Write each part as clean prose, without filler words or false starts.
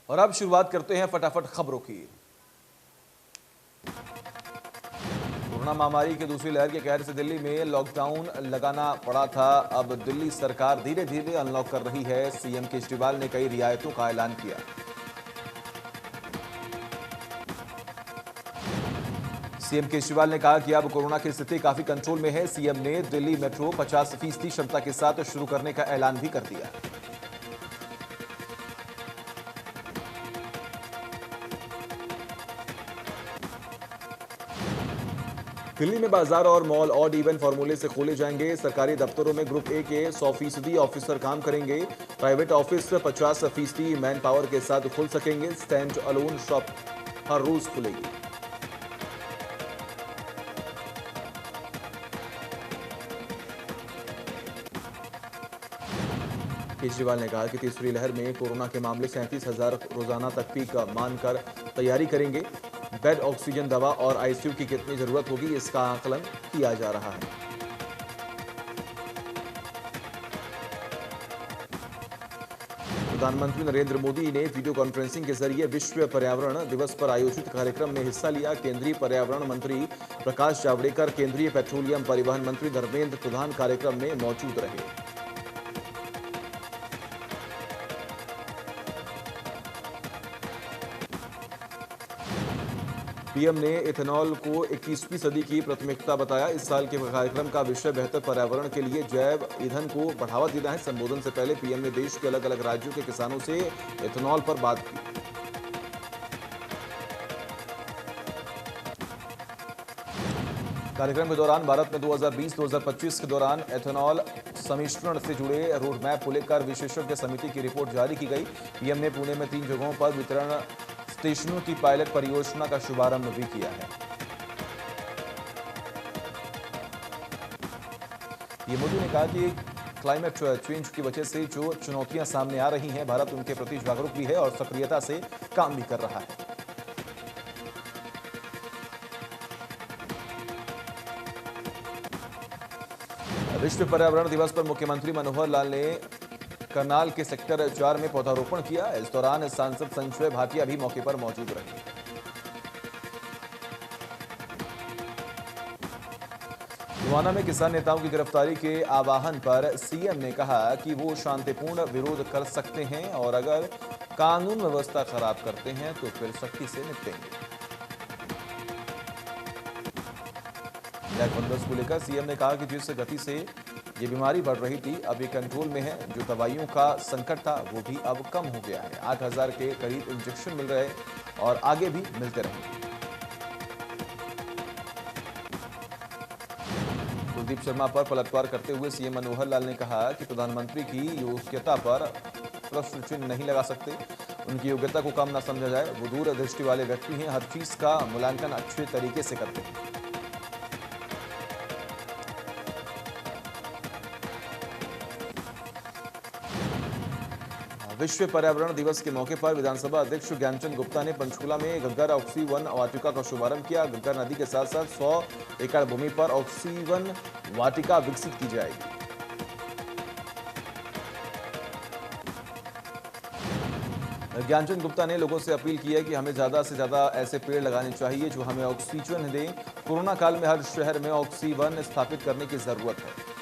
और अब शुरुआत करते हैं फटाफट खबरों की। कोरोना महामारी की दूसरी लहर के कहर से दिल्ली में लॉकडाउन लगाना पड़ा था। अब दिल्ली सरकार धीरे धीरे अनलॉक कर रही है। सीएम केजरीवाल ने कई रियायतों का ऐलान किया। सीएम केजरीवाल ने कहा कि अब कोरोना की स्थिति काफी कंट्रोल में है। सीएम ने दिल्ली मेट्रो 50% क्षमता के साथ शुरू करने का ऐलान भी कर दिया। दिल्ली में बाजार और मॉल ऑड इवन फॉर्मूले से खोले जाएंगे। सरकारी दफ्तरों में ग्रुप ए के 100% ऑफिसर काम करेंगे। प्राइवेट ऑफिस 50% मैन पावर के साथ खुल सकेंगे। स्टैंड अलोन शॉप हर रोज खुलेगी। केजरीवाल ने कहा कि तीसरी लहर में कोरोना के मामले 37,000 रोजाना तक पीक मानकर तैयारी करेंगे। बेड, ऑक्सीजन, दवा और आईसीयू की कितनी जरूरत होगी, इसका आकलन किया जा रहा है। प्रधानमंत्री नरेंद्र मोदी ने वीडियो कॉन्फ्रेंसिंग के जरिए विश्व पर्यावरण दिवस पर आयोजित कार्यक्रम में हिस्सा लिया। केंद्रीय पर्यावरण मंत्री प्रकाश जावड़ेकर, केंद्रीय पेट्रोलियम परिवहन मंत्री धर्मेंद्र प्रधान कार्यक्रम में मौजूद रहे। पीएम ने इथेनॉल को 21वीं सदी की प्राथमिकता बताया। इस साल के कार्यक्रम का विषय बेहतर पर्यावरण के लिए जैव ईंधन को बढ़ावा देना है। संबोधन से पहले पीएम ने देश के अलग अलग राज्यों के किसानों से इथेनॉल पर बात की। कार्यक्रम के दौरान भारत में 2020-2025 के दौरान इथेनॉल सम्मिश्रण से जुड़े रोड मैप को लेकर विशेषज्ञ समिति की रिपोर्ट जारी की गई। पीएम ने पुणे में 3 जगहों पर वितरण स्टेशनों की पायलट परियोजना का शुभारंभ भी किया है। ये मोदी ने कहा कि क्लाइमेट चेंज की वजह से जो चुनौतियां सामने आ रही हैं, भारत उनके प्रति जागरूक भी है और सक्रियता से काम भी कर रहा है। विश्व पर्यावरण दिवस पर मुख्यमंत्री मनोहर लाल ने करनाल के सेक्टर 4 में पौधारोपण किया। इस दौरान सांसद संजय भाटिया भी मौके पर मौजूद रहे। गोवाना में किसान नेताओं की गिरफ्तारी के आह्वान पर सीएम ने कहा कि वो शांतिपूर्ण विरोध कर सकते हैं और अगर कानून व्यवस्था खराब करते हैं तो फिर सख्ती से निपटेंगे। ब्लैक फंगस को लेकर सीएम ने कहा कि जिस गति से ये बीमारी बढ़ रही थी, अब ये कंट्रोल में है। जो दवाइयों का संकट था वो भी अब कम हो गया है। 8,000 के करीब इंजेक्शन मिल रहे और आगे भी मिलते रहेंगे। कुलदीप शर्मा पर पलटवार करते हुए सीएम मनोहर लाल ने कहा कि प्रधानमंत्री की योग्यता पर प्रश्न चिन्ह नहीं लगा सकते। उनकी योग्यता को कम न समझा जाए। वो दूरदृष्टि वाले व्यक्ति हैं, हर चीज का मूल्यांकन अच्छे तरीके से करते हैं। विश्व पर्यावरण दिवस के मौके पर विधानसभा अध्यक्ष ज्ञानचंद गुप्ता ने पंचकुला में गग्गर ऑक्सीवन वाटिका का शुभारंभ किया। गग्गर नदी के साथ साथ 100 एकड़ भूमि पर ऑक्सीवन वाटिका विकसित की जाएगी। ज्ञानचंद गुप्ता ने लोगों से अपील की है कि हमें ज्यादा से ज्यादा ऐसे पेड़ लगाने चाहिए जो हमें ऑक्सीजन दें। कोरोना काल में हर शहर में ऑक्सीवन स्थापित करने की जरूरत है।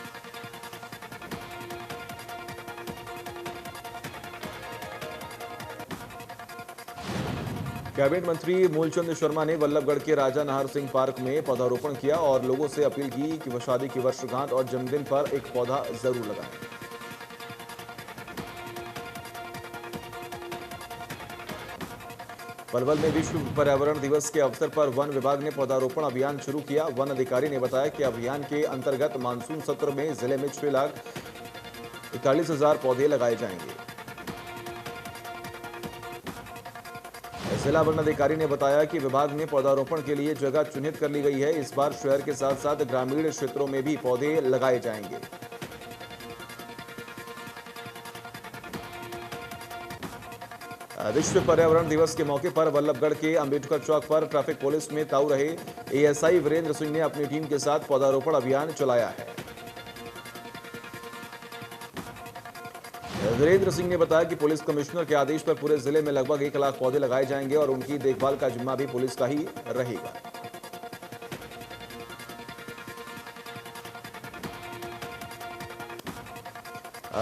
कैबिनेट मंत्री मूलचंद शर्मा ने वल्लभगढ़ के राजा नाहर सिंह पार्क में पौधारोपण किया और लोगों से अपील की कि वह शादी की वर्षगांठ और जन्मदिन पर एक पौधा जरूर लगाएं। पलवल में विश्व पर्यावरण दिवस के अवसर पर वन विभाग ने पौधारोपण अभियान शुरू किया। वन अधिकारी ने बताया कि अभियान के अंतर्गत मानसून सत्र में जिले में 6,41,000 पौधे लगाए जाएंगे। जिला वन अधिकारी ने बताया कि विभाग में पौधारोपण के लिए जगह चिन्हित कर ली गई है। इस बार शहर के साथ साथ ग्रामीण क्षेत्रों में भी पौधे लगाए जाएंगे। विश्व पर्यावरण दिवस के मौके पर वल्लभगढ़ के अंबेडकर चौक पर ट्रैफिक पुलिस में ताऊ रहे एएसआई वीरेंद्र सिंह ने अपनी टीम के साथ पौधारोपण अभियान चलाया है। वीरेंद्र सिंह ने बताया कि पुलिस कमिश्नर के आदेश पर पूरे जिले में लगभग 1 लाख पौधे लगाए जाएंगे और उनकी देखभाल का जिम्मा भी पुलिस का ही रहेगा।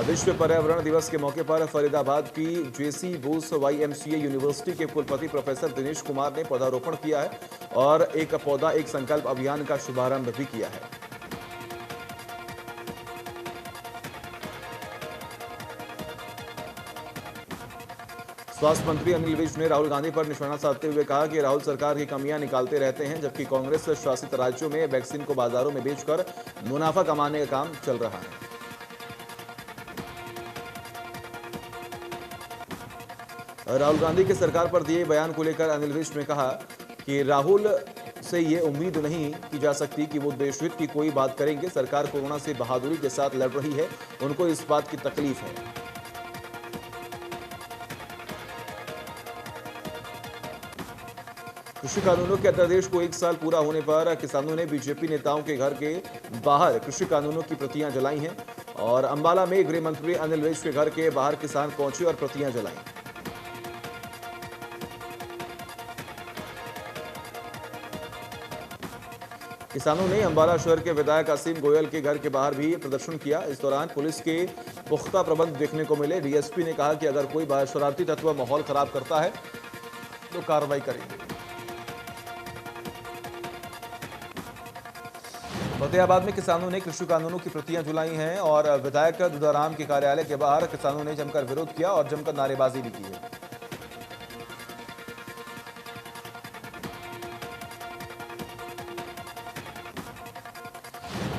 विश्व पर्यावरण दिवस के मौके पर फरीदाबाद की जेसी बोस YMCA यूनिवर्सिटी के कुलपति प्रोफेसर दिनेश कुमार ने पौधारोपण किया है और एक पौधा एक संकल्प अभियान का शुभारंभ भी किया है। स्वास्थ्य मंत्री अनिल विज ने राहुल गांधी पर निशाना साधते हुए कहा कि राहुल सरकार की कमियां निकालते रहते हैं, जबकि कांग्रेस शासित राज्यों में वैक्सीन को बाजारों में बेचकर मुनाफा कमाने का काम चल रहा है। राहुल गांधी की सरकार पर दिए बयान को लेकर अनिल विज ने कहा कि राहुल से ये उम्मीद नहीं की जा सकती कि वो देशहित की कोई बात करेंगे। सरकार कोरोना से बहादुरी के साथ लड़ रही है, उनको इस बात की तकलीफ है। कृषि कानूनों के अध्यादेश को 1 साल पूरा होने पर किसानों ने बीजेपी नेताओं के घर के बाहर कृषि कानूनों की प्रतियां जलाई हैं और अंबाला में गृह मंत्री अनिल विज के घर के बाहर किसान पहुंचे और प्रतियां जलाई। किसानों ने अंबाला शहर के विधायक असीम गोयल के घर के बाहर भी प्रदर्शन किया। इस दौरान पुलिस के पुख्ता प्रबंध देखने को मिले। डीएसपी ने कहा कि अगर कोई शरारती तत्व माहौल खराब करता है तो कार्रवाई करेंगे। फतेहाबाद में किसानों ने कृषि कानूनों की प्रतियां जलाई हैं और विधायक दुदाराम के कार्यालय के बाहर किसानों ने जमकर विरोध किया और जमकर नारेबाजी भी की है।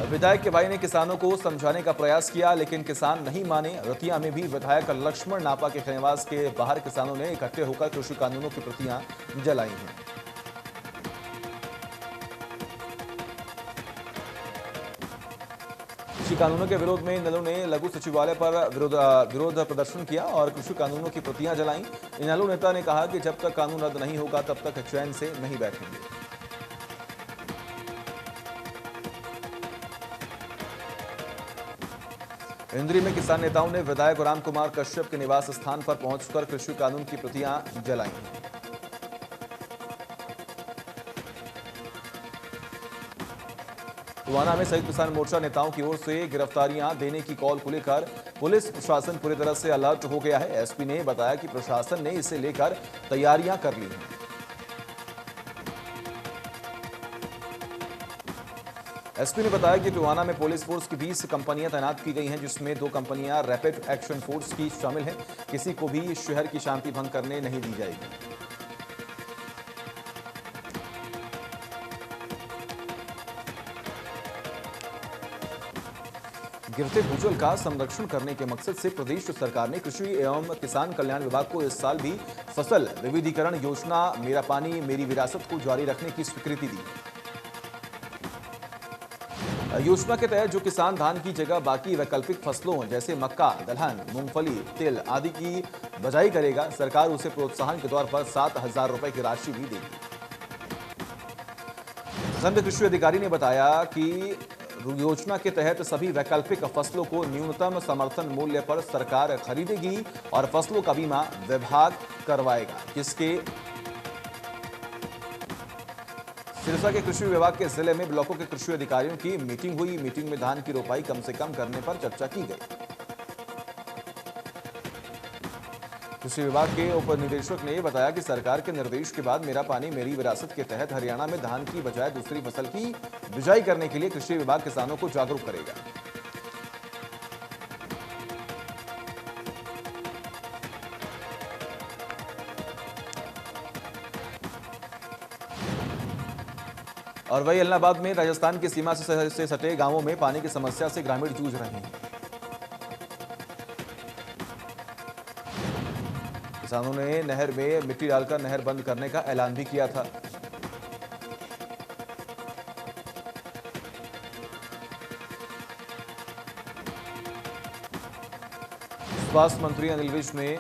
विधायक के भाई ने किसानों को समझाने का प्रयास किया, लेकिन किसान नहीं माने। रतिया में भी विधायक लक्ष्मण नापा के निवास के बाहर किसानों ने इकट्ठे होकर कृषि कानूनों की प्रतियां जलाई हैं। कृषि कानूनों के विरोध में इन दलों ने लघु सचिवालय पर विरोध प्रदर्शन किया और कृषि कानूनों की प्रतियां जलाई। इनेलो नेता ने कहा कि जब तक कानून रद्द नहीं होगा तब तक चैन से नहीं बैठेंगे। इंद्री में किसान नेताओं ने विधायक राम कुमार कश्यप के निवास स्थान पर पहुंचकर कृषि कानून की प्रतियां जलाई। टोहाना में संयुक्त किसान मोर्चा नेताओं की ओर से गिरफ्तारियां देने की कॉल को लेकर पुलिस प्रशासन पूरी तरह से अलर्ट हो गया है। एसपी ने बताया कि प्रशासन ने इसे लेकर तैयारियां कर ली हैं। एसपी ने बताया कि टोहाना में पुलिस फोर्स की 20 कंपनियां तैनात की गई हैं, जिसमें 2 कंपनियां रैपिड एक्शन फोर्स की शामिल हैं। किसी को भी शहर की शांति भंग करने नहीं दी जाएगी। गिरते भूजल का संरक्षण करने के मकसद से प्रदेश सरकार ने कृषि एवं किसान कल्याण विभाग को इस साल भी फसल विविधीकरण योजना मेरा पानी मेरी विरासत को जारी रखने की स्वीकृति दी। योजना के तहत जो किसान धान की जगह बाकी वैकल्पिक फसलों जैसे मक्का, दलहन, मूंगफली, तिल आदि की बजाई करेगा, सरकार उसे प्रोत्साहन के तौर पर 7,000 रुपए की राशि भी देगी। संघ कृषि अधिकारी ने बताया कि योजना के तहत सभी वैकल्पिक फसलों को न्यूनतम समर्थन मूल्य पर सरकार खरीदेगी और फसलों का बीमा विभाग करवाएगा। जिसके सिरसा के कृषि विभाग के जिले में ब्लॉकों के कृषि अधिकारियों की मीटिंग हुई। मीटिंग में धान की रोपाई कम से कम करने पर चर्चा की गई। कृषि विभाग के उप निदेशक ने बताया कि सरकार के निर्देश के बाद मेरा पानी मेरी विरासत के तहत हरियाणा में धान की बजाय दूसरी फसल की बिजाई करने के लिए कृषि विभाग किसानों को जागरूक करेगा। और वही इलाहाबाद में राजस्थान की सीमा से सटे गांवों में पानी की समस्या से ग्रामीण जूझ रहे हैं। किसानों ने नहर में मिट्टी डालकर नहर बंद करने का ऐलान भी किया था। स्वास्थ्य मंत्री अनिल विज ने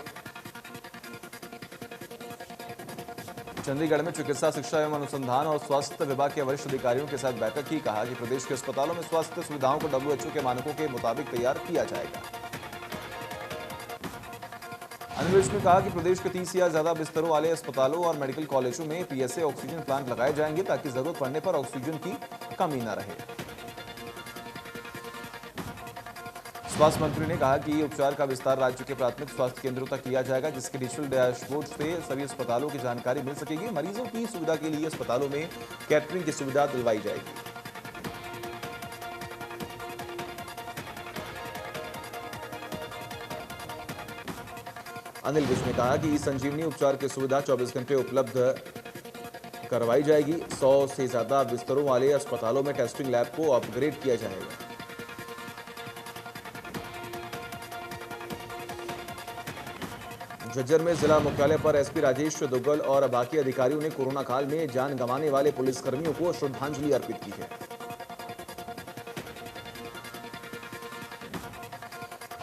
चंडीगढ़ में चिकित्सा शिक्षा एवं अनुसंधान और स्वास्थ्य विभाग के वरिष्ठ अधिकारियों के साथ बैठक की। कहा कि प्रदेश के अस्पतालों में स्वास्थ्य सुविधाओं को WHO के मानकों के मुताबिक तैयार किया जाएगा। अनिल विज ने कहा कि प्रदेश के 30 या ज्यादा बिस्तरों वाले अस्पतालों और मेडिकल कॉलेजों में पीएसए ऑक्सीजन प्लांट लगाए जाएंगे ताकि जरूरत पड़ने पर ऑक्सीजन की कमी न रहे। स्वास्थ्य मंत्री ने कहा कि उपचार का विस्तार राज्य के प्राथमिक स्वास्थ्य केंद्रों तक किया जाएगा, जिसके डिजिटल डैशबोर्ड से सभी अस्पतालों की जानकारी मिल सकेगी। मरीजों की सुविधा के लिए अस्पतालों में कैटरिंग की सुविधा दिलवाई जाएगी। अनिल विज ने कहा कि संजीवनी उपचार की सुविधा 24 घंटे उपलब्ध करवाई जाएगी। 100 से ज्यादा बिस्तरों वाले अस्पतालों में टेस्टिंग लैब को अपग्रेड किया जाएगा। झज्जर में जिला मुख्यालय पर एसपी राजेश दुग्गल और बाकी अधिकारियों ने कोरोना काल में जान गंवाने वाले पुलिसकर्मियों को श्रद्धांजलि अर्पित की है।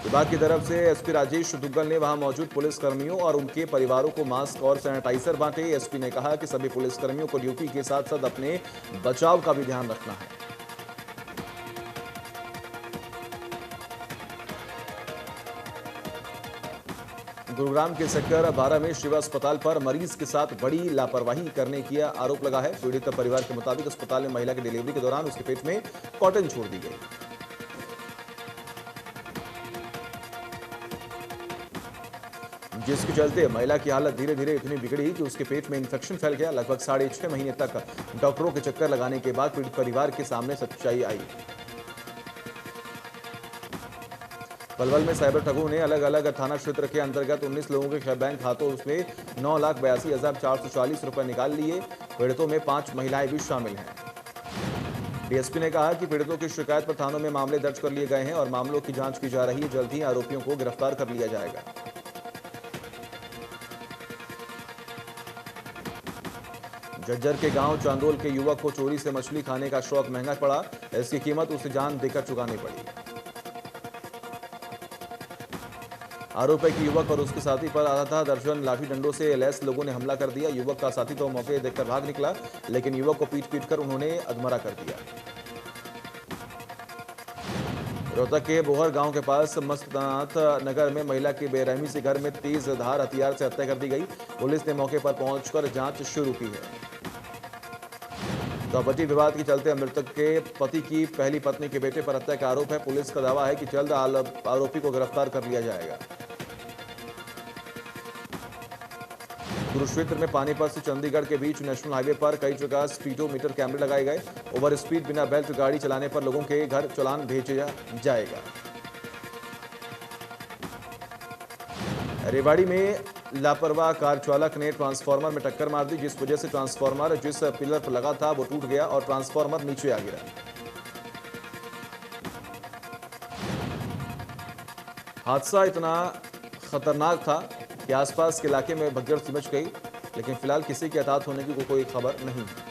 विभाग की तरफ से एसपी राजेश दुग्गल ने वहां मौजूद पुलिसकर्मियों और उनके परिवारों को मास्क और सैनिटाइजर बांटे। एसपी ने कहा कि सभी पुलिसकर्मियों को ड्यूटी के साथ साथ अपने बचाव का भी ध्यान रखना है। गुरुग्राम के सेक्टर 12 में शिवा अस्पताल पर मरीज के साथ बड़ी लापरवाही करने की आरोप लगा है। पीड़ित परिवार के मुताबिक अस्पताल में महिला की डिलीवरी के दौरान उसके पेट में कॉटन छोड़ दी गई, जिसके चलते महिला की हालत धीरे धीरे इतनी बिगड़ी कि उसके पेट में इंफेक्शन फैल गया। लगभग 6.5 महीने तक डॉक्टरों के चक्कर लगाने के बाद पीड़ित परिवार के सामने सच्चाई आई। पलवल में साइबर ठगों ने अलग अलग थाना क्षेत्र के अंतर्गत 19 लोगों के बैंक खातों में 9,82,440 रुपए निकाल लिए। पीड़ितों में 5 महिलाएं भी शामिल हैं। डीएसपी ने कहा कि पीड़ितों की शिकायत पर थानों में मामले दर्ज कर लिए गए हैं और मामलों की जांच की जा रही है। जल्द ही आरोपियों को गिरफ्तार कर लिया जाएगा। झज्जर के गांव चांदोल के युवक को चोरी से मछली खाने का शौक महंगा पड़ा। इसकी कीमत उसे जान देकर चुकानी पड़ी। आरोप है कि युवक और उसके साथी पर आधा दर्जन लाठी डंडों से लैस लोगों ने हमला कर दिया। युवक का साथी तो मौके देखकर भाग निकला, लेकिन युवक को पीट कर उन्होंने अधमरा कर दिया। रोहतक के बोहर गांव के पास मस्तनाथ नगर में महिला की बेरहमी से घर में तेज धार हथियार से हत्या कर दी गई। पुलिस ने मौके पर पहुंचकर जांच शुरू की है। प्रॉपर्टी विवाद के चलते मृतक के पति की पहली पत्नी के बेटे पर हत्या का आरोप है। पुलिस का दावा है कि जल्द आरोपी को गिरफ्तार कर लिया जाएगा। कुरुक्षेत्र में पानीपत से चंडीगढ़ के बीच नेशनल हाईवे पर कई जगह स्पीडोमीटर कैमरे लगाए गए। ओवर स्पीड बिना बेल्ट गाड़ी चलाने पर लोगों के घर चालान भेजा जाएगा। रेवाड़ी में लापरवाह कार चालक ने ट्रांसफार्मर में टक्कर मार दी, जिस वजह से ट्रांसफार्मर जिस पिलर पर लगा था वो टूट गया और ट्रांसफार्मर नीचे आ गिरा। हादसा इतना खतरनाक था कि आसपास के इलाके में भगदड़ सी मच गई, लेकिन फिलहाल किसी के हताहत होने की कोई खबर नहीं है।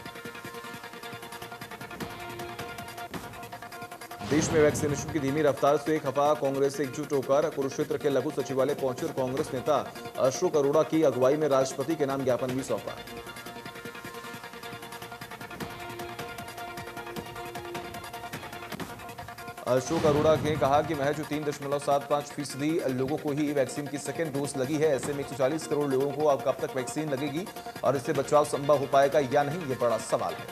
देश में वैक्सीनेशन की धीमी रफ्तार से खफा कांग्रेस से एकजुट होकर कुरुक्षेत्र के लघु सचिवालय पहुंचे और कांग्रेस नेता अशोक अरोड़ा की अगुवाई में राष्ट्रपति के नाम ज्ञापन भी सौंपा। अशोक अरोड़ा ने कहा कि महज 3.75% लोगों को ही वैक्सीन की सेकेंड डोज लगी है। ऐसे में 140 करोड़ लोगों को अब कब तक वैक्सीन लगेगी और इससे बचाव संभव हो पाएगा या नहीं, ये बड़ा सवाल है।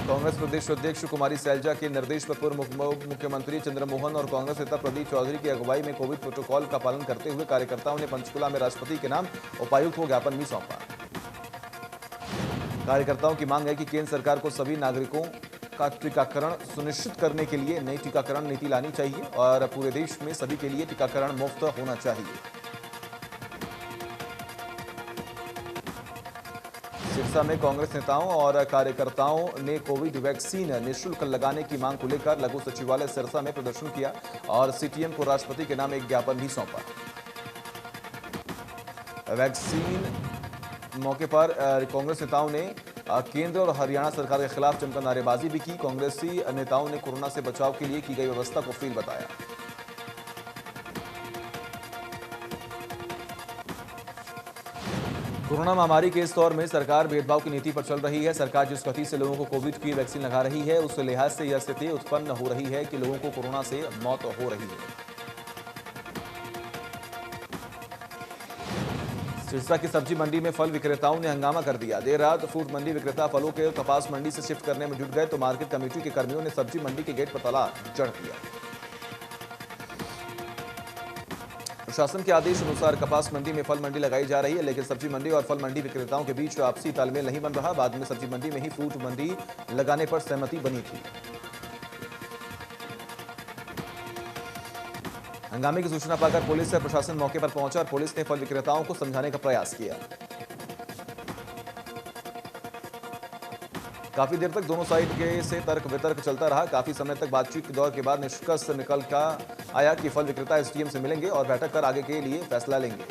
कांग्रेस प्रदेश अध्यक्ष कुमारी सैलजा के निर्देश पर पूर्व मुख्यमंत्री चंद्रमोहन और कांग्रेस नेता प्रदीप चौधरी की अगुवाई में कोविड प्रोटोकॉल का पालन करते हुए कार्यकर्ताओं ने पंचकुला में राष्ट्रपति के नाम उपायुक्त को ज्ञापन भी सौंपा। कार्यकर्ताओं की मांग है कि केंद्र सरकार को सभी नागरिकों का टीकाकरण सुनिश्चित करने के लिए नई टीकाकरण नीति लानी चाहिए और पूरे देश में सभी के लिए टीकाकरण मुफ्त होना चाहिए। सिरसा में कांग्रेस नेताओं और कार्यकर्ताओं ने कोविड वैक्सीन निःशुल्क लगाने की मांग को लेकर लघु सचिवालय सिरसा में प्रदर्शन किया और सीटीएम को राष्ट्रपति के नाम एक ज्ञापन भी सौंपा। वैक्सीन मौके पर कांग्रेस नेताओं ने केंद्र और हरियाणा सरकार के खिलाफ जमकर नारेबाजी भी की। कांग्रेसी नेताओं ने कोरोना से बचाव के लिए की गई व्यवस्था को फेल बताया। कोरोना महामारी के इस दौर में सरकार भेदभाव की नीति पर चल रही है। सरकार जिस गति से लोगों को कोविड की वैक्सीन लगा रही है, उस लिहाज से यह स्थिति उत्पन्न हो रही है कि लोगों को कोरोना से मौत हो रही है। सिरसा की सब्जी मंडी में फल विक्रेताओं ने हंगामा कर दिया। देर रात फ्रूट मंडी विक्रेता फलों के कपास मंडी से शिफ्ट करने में जुट गए तो मार्केट कमेटी के कर्मियों ने सब्जी मंडी के गेट पर ताला जड़ दिया। प्रशासन के आदेश अनुसार कपास मंडी में फल मंडी लगाई जा रही है, लेकिन सब्जी मंडी और फल मंडी विक्रेताओं के बीच आपसी तालमेल नहीं बन रहा। बाद में सब्जी मंडी में ही फ्रूट मंडी लगाने पर सहमति बनी थी। हंगामे की सूचना पाकर पुलिस से प्रशासन मौके पर पहुंचा और पुलिस ने फल विक्रेताओं को समझाने का प्रयास किया। काफी देर तक दोनों साइड के से तर्क वितर्क चलता रहा। काफी समय तक बातचीत के दौर के बाद निष्कर्ष निकल कर आया कि फल विक्रेता एसडीएम से मिलेंगे और बैठक कर आगे के लिए फैसला लेंगे।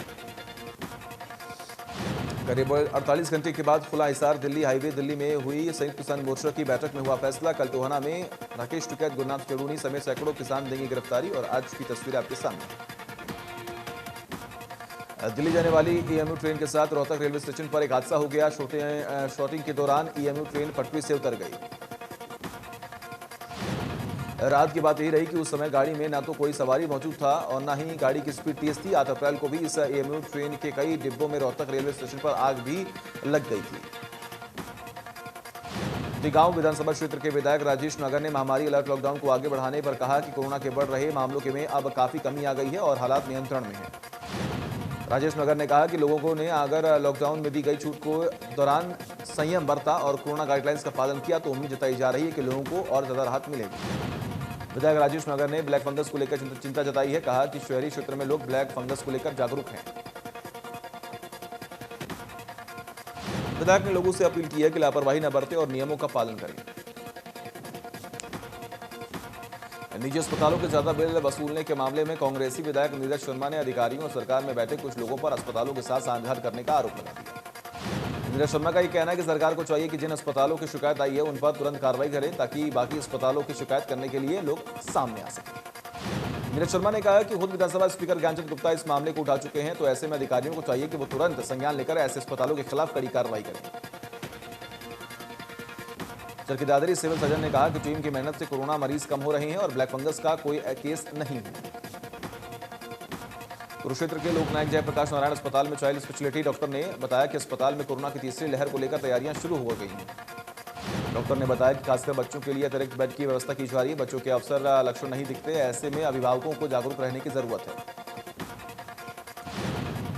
करीब 48 घंटे के बाद खुला हिसार दिल्ली हाईवे दिल्ली में हुई संयुक्त किसान मोर्चा की बैठक में हुआ फैसला। कल टोहाना में राकेश टिकैत, गुरनाथ चरूनी समेत सैकड़ों किसान देंगे गिरफ्तारी। और आज की तस्वीर आपके सामने। दिल्ली जाने वाली ईएमयू ट्रेन के साथ रोहतक रेलवे स्टेशन पर एक हादसा हो गया। शॉटिंग के दौरान ईएमयू ट्रेन पटरी से उतर गई। रात की बात यही रही कि उस समय गाड़ी में ना तो कोई सवारी मौजूद था और ना ही गाड़ी की स्पीड तेज थी। 8 अप्रैल को भी इस ईएमयू ट्रेन के कई डिब्बों में रोहतक रेलवे स्टेशन पर आग भी लग गई थी। टिगांव विधानसभा क्षेत्र के विधायक राजेश नगर ने महामारी अलर्ट लॉकडाउन को आगे बढ़ाने पर कहा कि कोरोना के बढ़ रहे मामलों के में अब काफी कमी आ गई है और हालात नियंत्रण में है। राजेश नगर ने कहा कि लोगों ने अगर लॉकडाउन में दी गई छूट को दौरान संयम बरता और कोरोना गाइडलाइंस का पालन किया तो उम्मीद जताई जा रही है कि लोगों को और ज्यादा राहत मिलेगी। विधायक राजेश नगर ने ब्लैक फंगस को लेकर चिंता जताई है। कहा कि शहरी क्षेत्र में लोग ब्लैक फंगस को लेकर जागरूक हैं। विधायक ने लोगों से अपील की है कि लापरवाही न बरतें और नियमों का पालन करें। निजी अस्पतालों के ज्यादा बिल वसूलने के मामले में कांग्रेसी विधायक नीरज शर्मा ने अधिकारियों और सरकार में बैठे कुछ लोगों पर अस्पतालों के साथ सांझात करने का आरोप लगा दिया। नीरज शर्मा का यह कहना है कि सरकार को चाहिए कि जिन अस्पतालों की शिकायत आई है उन पर तुरंत कार्रवाई करें ताकि बाकी अस्पतालों की शिकायत करने के लिए लोग सामने आ सकें। नीरज शर्मा ने कहा कि खुद विधानसभा स्पीकर ज्ञानचंद गुप्ता इस मामले को उठा चुके हैं, तो ऐसे में अधिकारियों को चाहिए कि वो तुरंत संज्ञान लेकर ऐसे अस्पतालों के खिलाफ कड़ी कार्रवाई करें। चरखी सिविल सर्जन ने कहा कि टीम की मेहनत से कोरोना मरीज कम हो रहे हैं और ब्लैक फंगस का कोई केस नहीं है। कुरुक्षेत्र के लोकनायक जयप्रकाश नारायण अस्पताल में चाइल्ड स्पेशलिटी डॉक्टर ने बताया कि अस्पताल में कोरोना की तीसरी लहर को लेकर तैयारियां शुरू हो गई हैं। डॉक्टर ने बताया कि खासकर बच्चों के लिए अतिरिक्त बेड की व्यवस्था की जा रही है। बच्चों के अवसर लक्षण नहीं दिखते, ऐसे में अभिभावकों को जागरूक रहने की जरूरत है।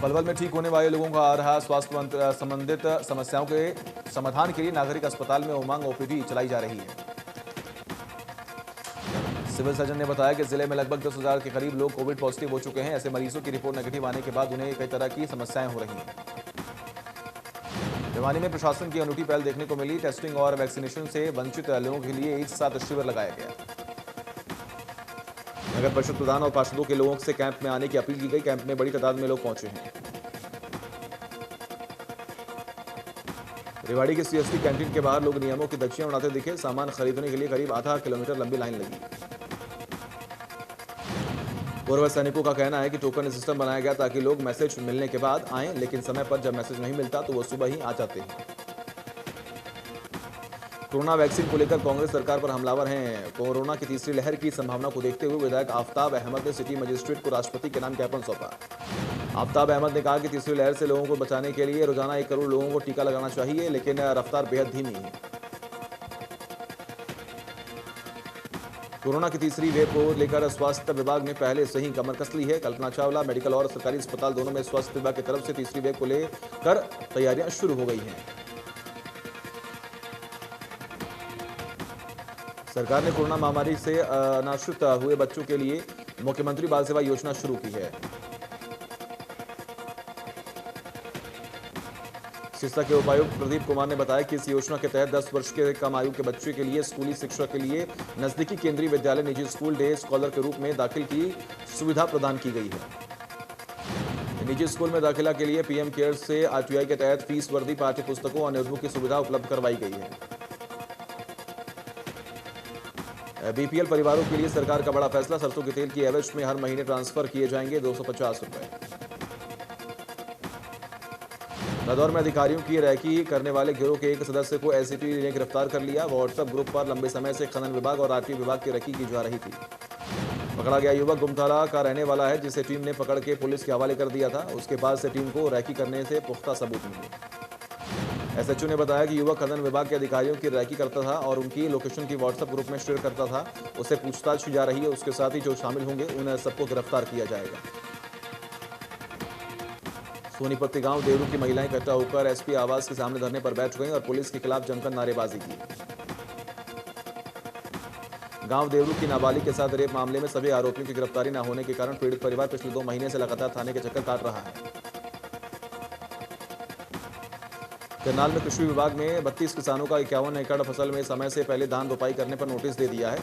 पलवल में ठीक होने वाले लोगों का आ रहा स्वास्थ्य संबंधित समस्याओं के समाधान के लिए नागरिक अस्पताल में उमंग ओपीडी चलाई जा रही है। सिविल सर्जन ने बताया कि जिले में लगभग 10,000 के करीब लोग कोविड पॉजिटिव हो चुके हैं। ऐसे मरीजों की रिपोर्ट नेगेटिव आने के बाद उन्हें कई तरह की समस्याएं हो रही हैं। भिवानी में प्रशासन की अनूठी पहल देखने को मिली। टेस्टिंग और वैक्सीनेशन से वंचित लोगों के लिए एक साथ शिविर लगाया गया। नगर परिषद प्रधान और पार्षदों के लोगों से कैंप में आने की अपील की गई। कैंप में बड़ी तादाद में लोग पहुंचे हैं। रेवाड़ी के सीएसटी कैंटीन के बाहर लोग नियमों की धज्जियां उड़ाते दिखे। सामान खरीदने के लिए करीब आधा किलोमीटर लंबी लाइन लगी। पूर्व सैनिकों का कहना है कि टोकन सिस्टम बनाया गया ताकि लोग मैसेज मिलने के बाद आएं, लेकिन समय पर जब मैसेज नहीं मिलता तो वो सुबह ही आ जाते हैं। कोरोना वैक्सीन को लेकर कांग्रेस सरकार पर हमलावर हैं। कोरोना की तीसरी लहर की संभावना को देखते हुए विधायक आफ्ताब अहमद ने सिटी मजिस्ट्रेट को राष्ट्रपति के नाम ज्ञापन सौंपा। आफ्ताब अहमद ने कहा कि तीसरी लहर से लोगों को बचाने के लिए रोजाना 1 करोड़ लोगों को टीका लगाना चाहिए, लेकिन रफ्तार बेहद धीमी है। कोरोना की तीसरी वेव को लेकर स्वास्थ्य विभाग ने पहले से ही कमर कस ली है। कल्पना चावला मेडिकल और सरकारी अस्पताल दोनों में स्वास्थ्य विभाग की तरफ से तीसरी वेव को लेकर तैयारियां शुरू हो गई हैं। सरकार ने कोरोना महामारी से अनाश्रित हुए बच्चों के लिए मुख्यमंत्री बाल सेवा योजना शुरू की है। सिरसा के उपायुक्त प्रदीप कुमार ने बताया कि इस योजना के तहत 10 वर्ष के कम आयु के बच्चे के लिए स्कूली शिक्षा के लिए नजदीकी केंद्रीय विद्यालय निजी स्कूल डे स्कॉलर के रूप में दाखिल की सुविधा प्रदान की गई है। निजी स्कूल में दाखिला के लिए पीएम केयर से आरटीआई के तहत फीस, वर्दी, पाठ्य पुस्तकों और नोटबुक की सुविधा उपलब्ध करवाई गई है। बीपीएल परिवारों के लिए सरकार का बड़ा फैसला। सरसों के तेल की एवरेज में हर महीने ट्रांसफर किए जाएंगे 250 रुपए। रादौर में अधिकारियों की रैकी करने वाले गिरोह के एक सदस्य को एसीपी ने गिरफ्तार कर लिया। व्हाट्सएप ग्रुप पर लंबे समय से खनन विभाग और आरटीओ विभाग की रैकी की जा रही थी। पकड़ा गया युवक गुमथाला का रहने वाला है, जिसे टीम ने पकड़ के पुलिस के हवाले कर दिया था। उसके पास से टीम को रैकी करने से पुख्ता सबूत मिले। एसएचओ ने बताया कि युवक खनन विभाग के अधिकारियों की रैकी करता था और उनकी लोकेशन की व्हाट्सएप ग्रुप में शेयर करता था। उससे पूछताछ की जा रही है। उसके साथ ही जो शामिल होंगे उन सबको गिरफ्तार किया जाएगा। सोनीपत गांव देवरू की महिलाएं इकट्ठा होकर एसपी आवास के सामने धरने पर बैठ गईं और पुलिस के खिलाफ जमकर नारेबाजी की। गांव देवरू की नाबालिग के साथ रेप मामले में सभी आरोपियों की गिरफ्तारी न होने के कारण पीड़ित परिवार पिछले 2 महीने से लगातार थाने के चक्कर काट रहा है। करनाल में कृषि विभाग ने 32 किसानों का 51 एकड़ फसल में समय से पहले धान रोपाई करने पर नोटिस दे दिया है।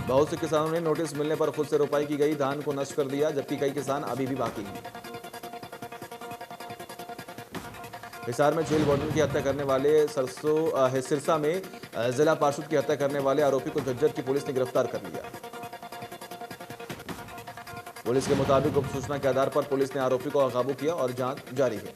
बहुत से किसानों ने नोटिस मिलने पर खुद से रोपाई की गई धान को नष्ट कर दिया, जबकि कई किसान अभी भी बाकी हैं। हिसार में जेल वार्डन की हत्या करने वाले सिरसा में जिला पार्षद की हत्या करने वाले आरोपी को झज्जर की पुलिस ने गिरफ्तार कर लिया। पुलिस के मुताबिक गुप्त सूचना के आधार पर पुलिस ने आरोपी को काबू किया और जांच जारी है।